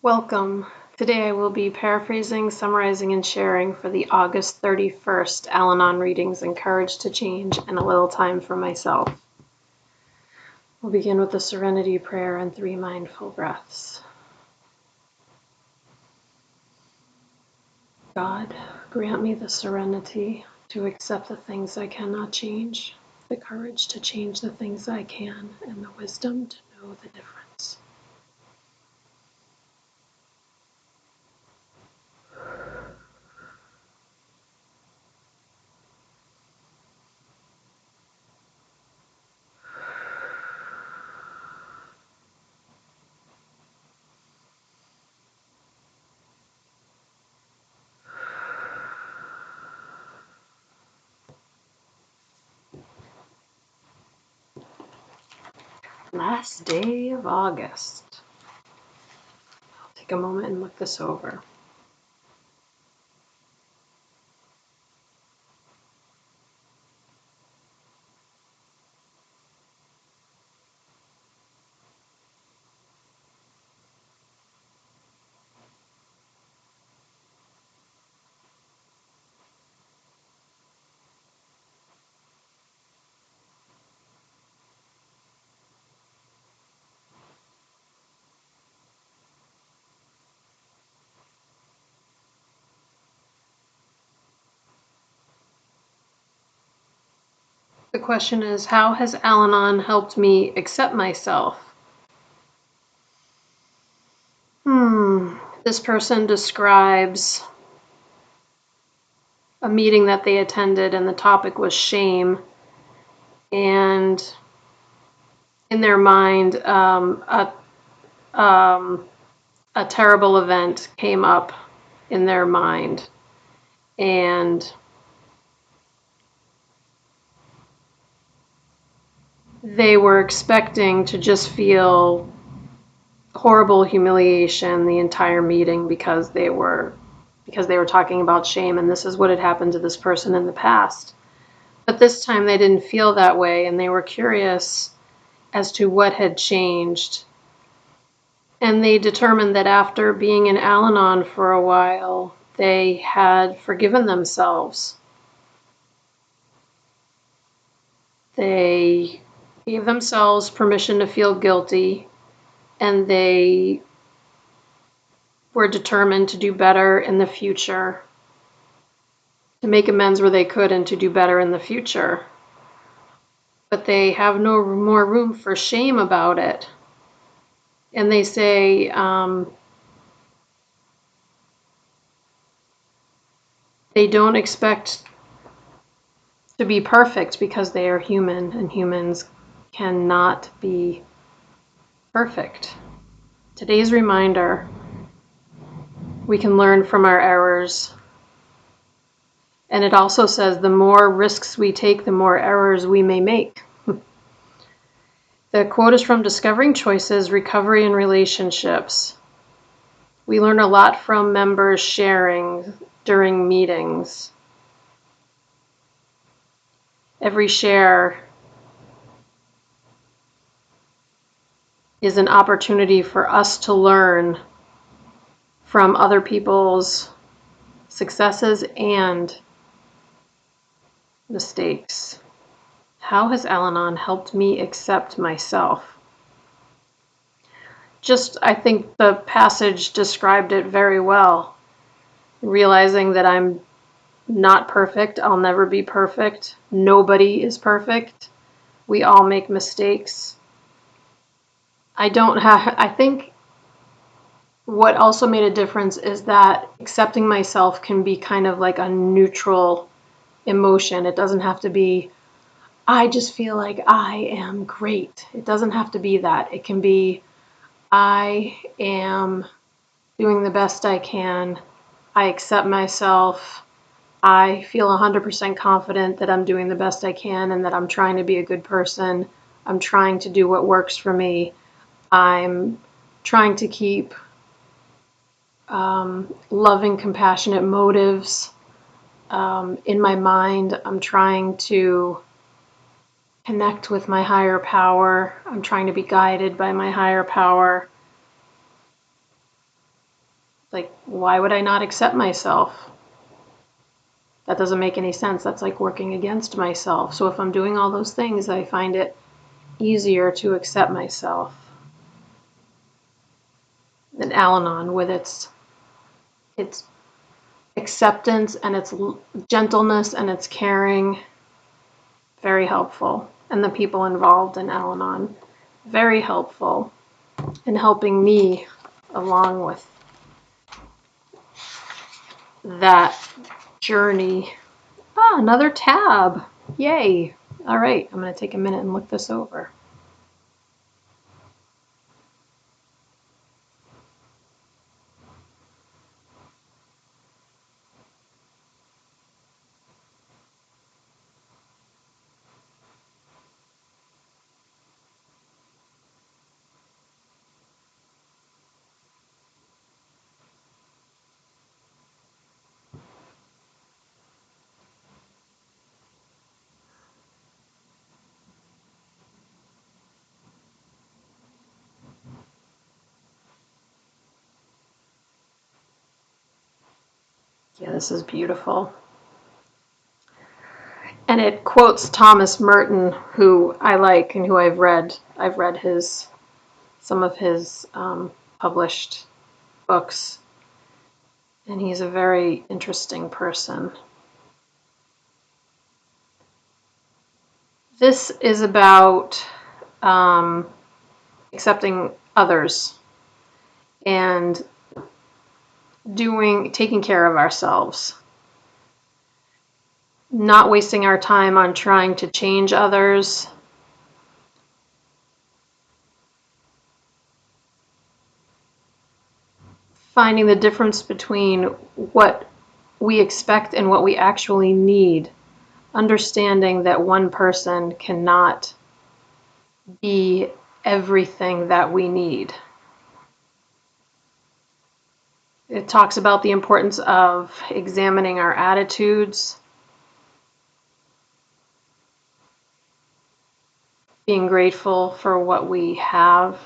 Welcome. Today I will be paraphrasing, summarizing, and sharing for the August 31st Al-Anon readings, Encourage to Change, and a little time for myself. We'll begin with the Serenity Prayer and 3 mindful breaths. God, grant me the serenity to accept the things I cannot change, the courage to change the things I can, and the wisdom to know the difference. Last day of August. I'll take a moment and look this over. The question is, how has Al-Anon helped me accept myself? This person describes a meeting that they attended, and the topic was shame. And in their mind, a terrible event came up in their mind. And they were expecting to just feel horrible humiliation the entire meeting because they were talking about shame, and this is what had happened to this person in the past. But this time they didn't feel that way, and they were curious as to what had changed. And they determined that after being in Al-Anon for a while, they had forgiven themselves. They gave themselves permission to feel guilty, and they were determined to do better in the future, to make amends where they could and to do better in the future. But they have no more room for shame about it. And they say, they don't expect to be perfect because they are human, and humans cannot be perfect. Today's reminder: we can learn from our errors. And it also says the more risks we take, the more errors we may make. The quote is from Discovering Choices, Recovery and Relationships. We learn a lot from members sharing during meetings. Every share is an opportunity for us to learn from other people's successes and mistakes. How has Al-Anon helped me accept myself? I think the passage described it very well. Realizing that I'm not perfect, I'll never be perfect. Nobody is perfect. We all make mistakes. I think what also made a difference is that accepting myself can be kind of like a neutral emotion. It doesn't have to be, I just feel like I am great. It doesn't have to be that. It can be, I am doing the best I can. I accept myself. I feel 100% confident that I'm doing the best I can and that I'm trying to be a good person. I'm trying to do what works for me. I'm trying to keep loving, compassionate motives in my mind. I'm trying to connect with my higher power. I'm trying to be guided by my higher power. Like, why would I not accept myself? That doesn't make any sense. That's like working against myself. So if I'm doing all those things, I find it easier to accept myself. And Al-Anon, with its acceptance and its gentleness and its caring, very helpful. And the people involved in Al-Anon, very helpful in helping me along with that journey. Ah, another tab. Yay. All right, I'm going to take a minute and look this over. Yeah, this is beautiful. And it quotes Thomas Merton, who I like and who I've read. I've read some of his published books, and he's a very interesting person. This is about accepting others and taking care of ourselves, not wasting our time on trying to change others, finding the difference between what we expect and what we actually need, understanding that one person cannot be everything that we need. It talks about the importance of examining our attitudes, being grateful for what we have,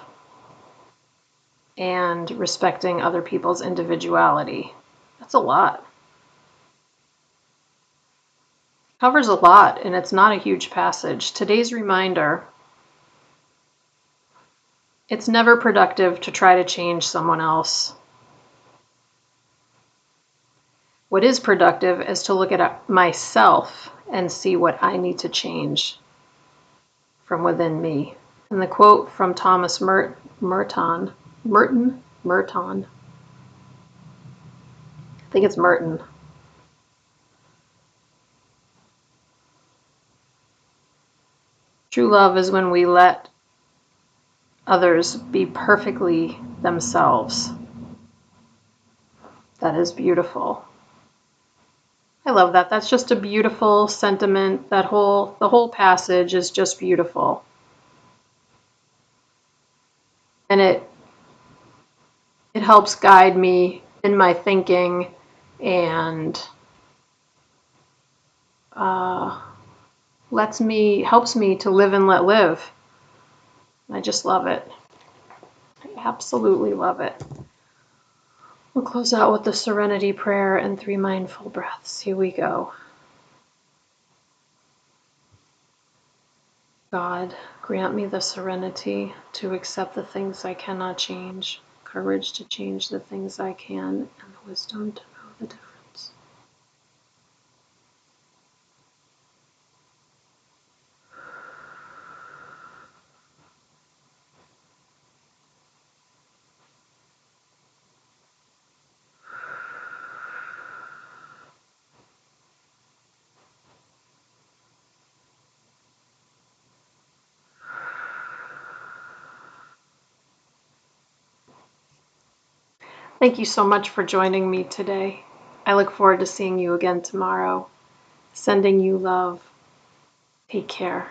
and respecting other people's individuality. That's a lot. Covers a lot, and it's not a huge passage. Today's reminder: it's never productive to try to change someone else. What is productive is to look at myself and see what I need to change from within me. And the quote from Thomas Merton, I think it's Merton. True love is when we let others be perfectly themselves. That is beautiful. I love that. That's just a beautiful sentiment. The whole passage is just beautiful. And it helps guide me in my thinking and helps me to live and let live. I just love it. I absolutely love it. We'll close out with the serenity prayer and 3 mindful breaths. Here we go. God, grant me the serenity to accept the things I cannot change, courage to change the things I can, and the wisdom to know the difference. Thank you so much for joining me today. I look forward to seeing you again tomorrow. Sending you love. Take care.